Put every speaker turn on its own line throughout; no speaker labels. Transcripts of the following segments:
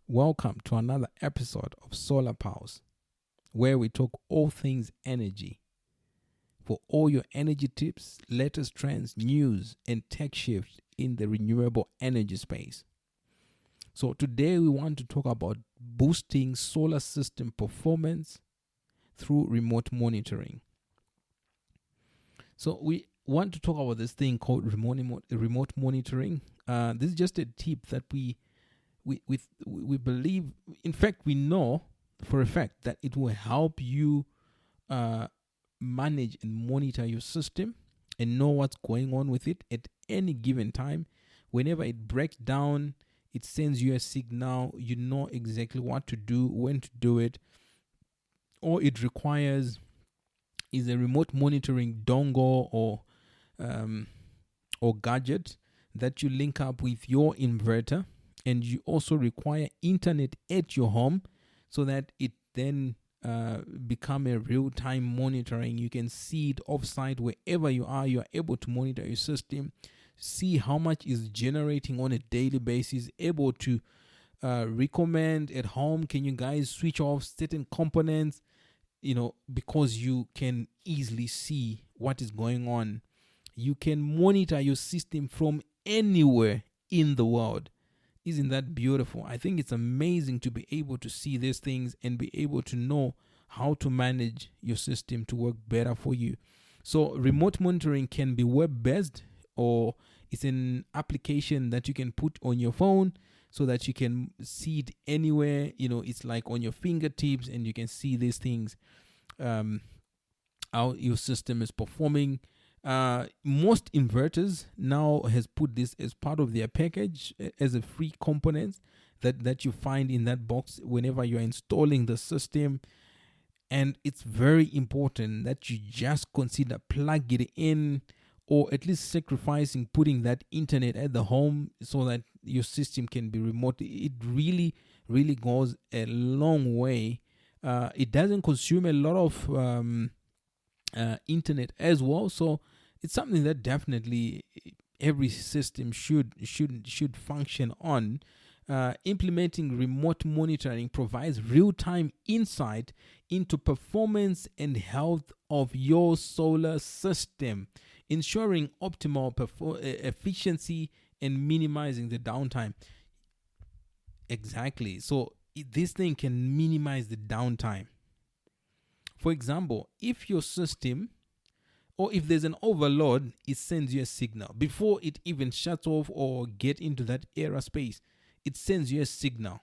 Welcome to another episode of Solar Pulse, where we talk all things energy. For all your energy tips, latest trends, news, and tech shifts in the renewable energy space. So, today we want to talk about boosting solar system performance through remote monitoring. So, we want to talk about this thing called remote monitoring. This is just a tip that we believe, in fact, we know for a fact that it will help you manage and monitor your system and know what's going on with it at any given time. Whenever it breaks down, it sends you a signal. You know exactly what to do, when to do it. All it requires is a remote monitoring dongle or gadget that you link up with your inverter, and you also require internet at your home so that it then become a real-time monitoring. You can see it offsite wherever you are. You are able to monitor your system, see how much is generating on a daily basis, able to recommend at home, can you guys switch off certain components, because you can easily see what is going on. You can monitor your system from anywhere in the world. Isn't that beautiful? I think it's amazing to be able to see these things and be able to know how to manage your system to work better for you. So remote monitoring can be web-based, or it's an application that you can put on your phone so that you can see it anywhere. It's like on your fingertips, and you can see these things, how your system is performing. Most inverters now has put this as part of their package as a free component that you find in that box whenever you're installing the system. And it's very important that you just consider plug it in, or at least sacrificing putting that internet at the home so that your system can be remote. It really, really goes a long way. It doesn't consume a lot of internet as well, so it's something that definitely every system should function on. Implementing remote monitoring provides real-time insight into performance and health of your solar system, ensuring optimal efficiency and minimizing the downtime. Exactly. So this thing can minimize the downtime. For example, if your system, or if there's an overload, it sends you a signal before it even shuts off or get into that error space. It sends you a signal.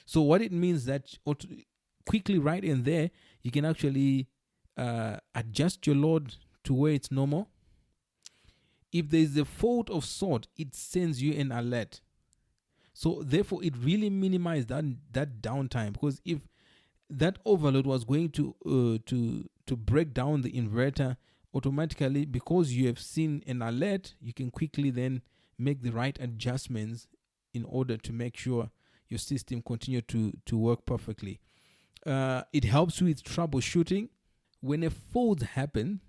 So what it means that quickly right in there, you can actually adjust your load to where it's normal. If there's a fault of sort, it sends you an alert. So therefore, it really minimizes that downtime, because if that overload was going to break down the inverter, automatically, because you have seen an alert, you can quickly then make the right adjustments in order to make sure your system continue to work perfectly. It helps you with troubleshooting. When a fault happens,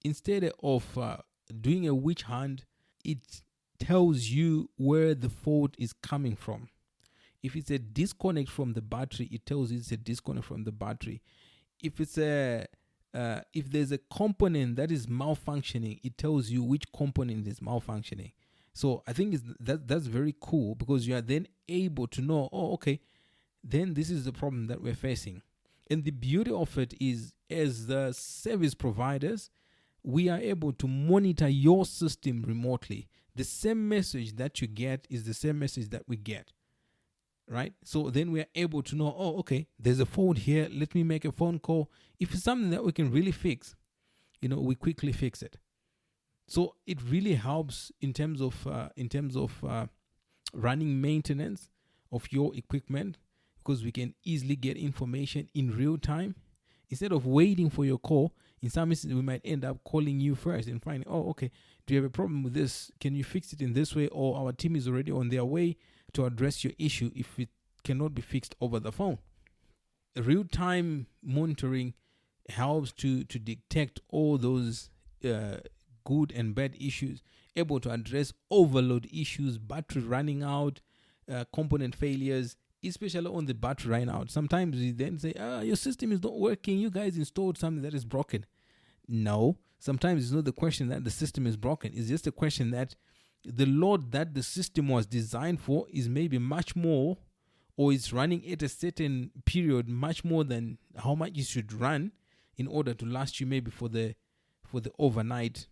instead of doing a witch hunt, it tells you where the fault is coming from. If it's a disconnect from the battery, it tells you it's a disconnect from the battery. If it's if there's a component that is malfunctioning, it tells you which component is malfunctioning. So I think that's very cool, because you are then able to know, okay, then this is the problem that we're facing. And the beauty of it is, as the service providers, we are able to monitor your system remotely. The same message that you get is the same message that we get. Right? So then we are able to know, okay, there's a fault here. Let me make a phone call. If it's something that we can really fix, we quickly fix it. So it really helps in terms of running maintenance of your equipment, because we can easily get information in real time instead of waiting for your call. In some instances, we might end up calling you first and finding, okay, do you have a problem with this? Can you fix it in this way? Or our team is already on their way to address your issue if it cannot be fixed over the phone. Real-time monitoring helps to detect all those good and bad issues, able to address overload issues, battery running out, component failures especially on the battery right now. Sometimes we then say, your system is not working. You guys installed something that is broken. No, sometimes it's not the question that the system is broken. It's just a question that the load that the system was designed for is maybe much more, or it's running at a certain period much more than how much it should run in order to last you maybe for the overnight.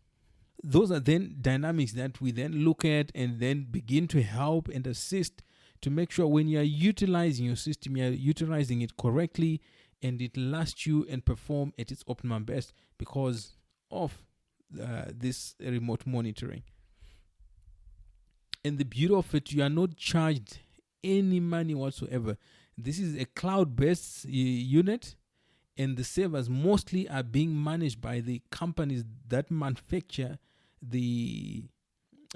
Those are then dynamics that we then look at and then begin to help and assist to make sure when you are utilizing your system, you are utilizing it correctly and it lasts you and perform at its optimum best because of this remote monitoring. And the beauty of it, you are not charged any money whatsoever. This is a cloud-based unit, and the servers mostly are being managed by the companies that manufacture the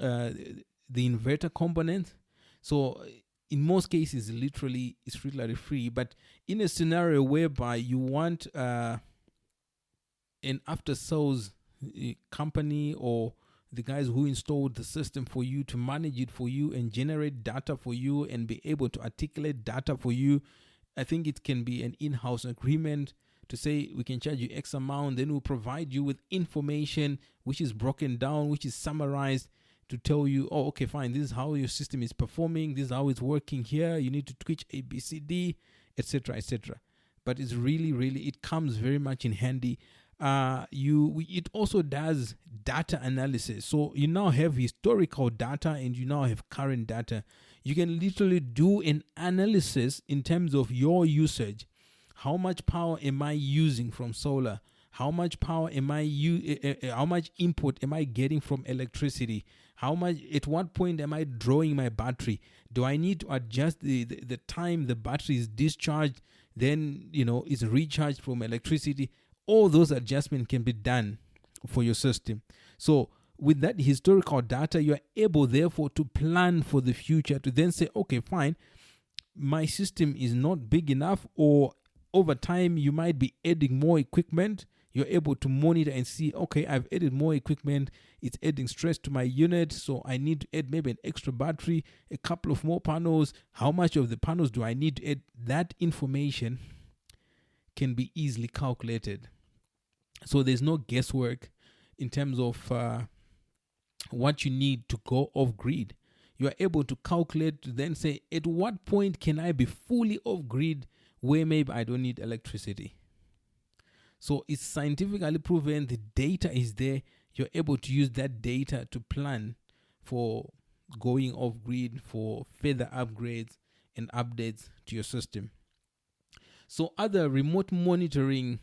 inverter components. So in most cases, literally, it's literally free. But in a scenario whereby you want an after-sales company or the guys who installed the system for you to manage it for you and generate data for you and be able to articulate data for you, I think it can be an in-house agreement to say we can charge you X amount, then we'll provide you with information which is broken down, which is summarized to tell you, oh, okay, fine, this is how your system is performing, this is how it's working here, you need to tweak A, B, C, D, etc., etc. But it's really, really, it comes very much in handy. It also does data analysis. So you now have historical data and you now have current data. You can literally do an analysis in terms of your usage. How much power am I using from solar? How much power how much input am I getting from electricity? At what point am I drawing my battery? Do I need to adjust the time the battery is discharged, then is recharged from electricity? All those adjustments can be done for your system. So with that historical data, you are able therefore to plan for the future, to then say, okay, fine, my system is not big enough, or over time you might be adding more equipment. You're able to monitor and see, okay, I've added more equipment, it's adding stress to my unit, so I need to add maybe an extra battery, a couple of more panels. How much of the panels do I need to add? That information can be easily calculated. So there's no guesswork in terms of what you need to go off grid. You are able to calculate to then say, at what point can I be fully off grid where maybe I don't need electricity? So it's scientifically proven, the data is there. You're able to use that data to plan for going off grid, for further upgrades and updates to your system. So other remote monitoring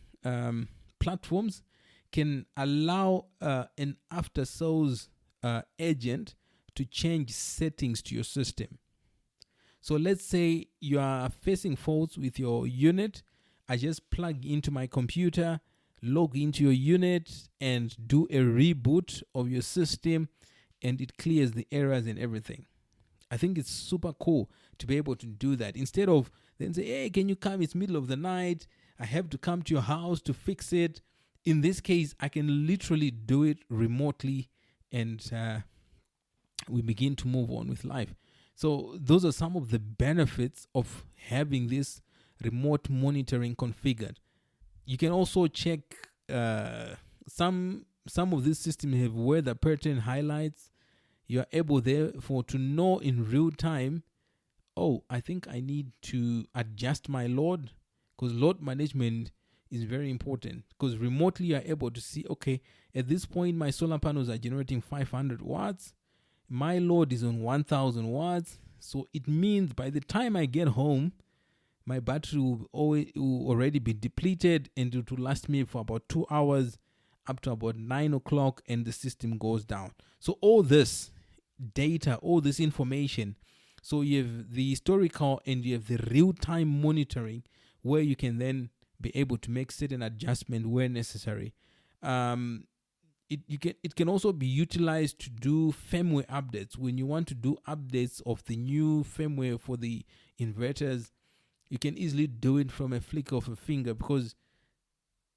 platforms can allow an after-sales agent to change settings to your system. So let's say you are facing faults with your unit. I just plug into my computer, log into your unit, and do a reboot of your system, and it clears the errors and everything. I think it's super cool to be able to do that. Instead of then say, hey, can you come? It's middle of the night. I have to come to your house to fix it. In this case, I can literally do it remotely, and we begin to move on with life. So those are some of the benefits of having this remote monitoring configured. You can also check some of these systems have weather pattern highlights. You are able therefore to know in real time, oh, I think I need to adjust my load, because load management is very important, because remotely you are able to see, okay, at this point my solar panels are generating 500 watts. My load is on 1000 watts. So it means by the time I get home, my battery will already be depleted, and it will last me for about 2 hours up to about 9 o'clock, and the system goes down. So all this data, all this information, so you have the historical and you have the real-time monitoring, where you can then be able to make certain adjustments where necessary. It can also be utilized to do firmware updates. When you want to do updates of the new firmware for the inverters, you can easily do it from a flick of a finger, because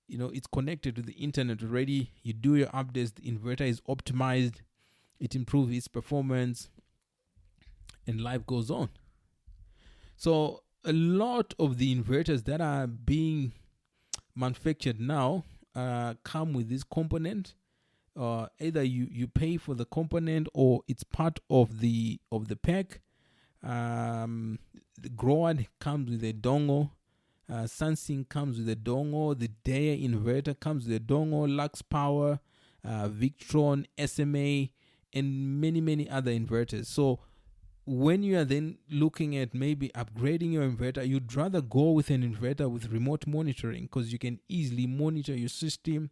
it's connected to the internet already. You do your updates, the inverter is optimized, it improves its performance, and life goes on. So a lot of the inverters that are being manufactured now come with this component. Either you pay for the component or it's part of the pack. The grower comes with a dongle. Sunsync comes with a dongle. The Dare inverter comes with a dongle. Lux Power, Victron, SMA, and many other inverters. So when you are then looking at maybe upgrading your inverter, you'd rather go with an inverter with remote monitoring, because you can easily monitor your system,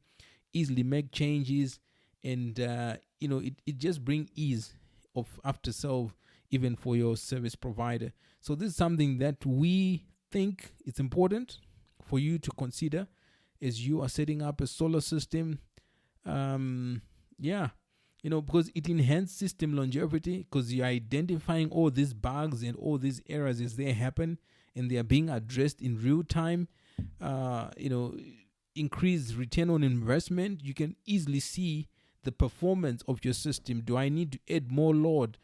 easily make changes, and it just brings ease of after sale even for your service provider. So this is something that we think it's important for you to consider as you are setting up a solar system. Because it enhances system longevity, because you're identifying all these bugs and all these errors as they happen, and they are being addressed in real time. Increase return on investment. You can easily see the performance of your system. Do I need to add more load?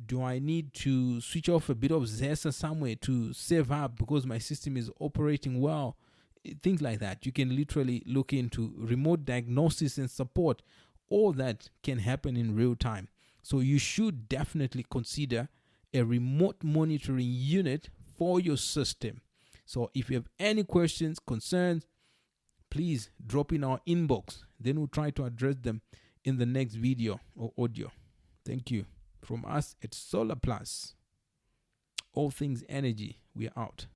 Do I need to switch off a bit of ZESA somewhere to save up because my system is operating well? Things like that. You can literally look into remote diagnosis and support. All that can happen in real time. So you should definitely consider a remote monitoring unit for your system. So if you have any questions, concerns, please drop in our inbox. Then we'll try to address them in the next video or audio. Thank you. From us at Solar Plus, all things energy, we're out.